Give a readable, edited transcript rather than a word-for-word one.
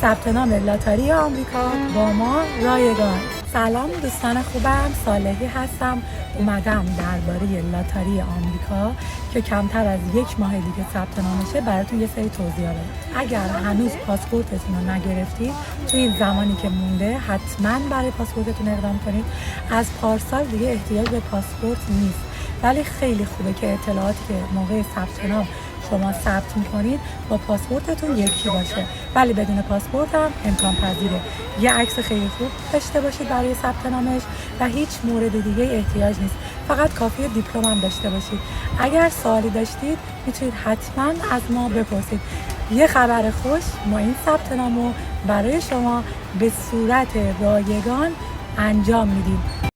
ثبت نام لاتاری آمریکا با ما رایگان. سلام دوستان خوبم، صالحی هستم. اومدم درباره لاتاری آمریکا که کمتر از 1 ماه دیگه ثبت نامشه براتون یه سری توضیح بدم. اگر هنوز پاسپورتتون رو نگرفتید تو این زمانی که مونده حتما برای پاسپورتتون اقدام کنید. از پارسال دیگه احتیاج به پاسپورت نیست، ولی خیلی خوبه که اطلاعاتی که موقع ثبت نام شما ثبت میکنید با پاسپورتتون یکی باشه. ولی بدون پاسپورت هم امکان پذیره. یه عکس خیلی خوب داشته باشید برای ثبت نامش و هیچ مورد دیگه احتیاج نیست، فقط کافیه دیپلم هم داشته باشید. اگر سوالی داشتید میتونید حتما از ما بپرسید. یه خبر خوش، ما این ثبت نامو برای شما به صورت رایگان انجام میدیم.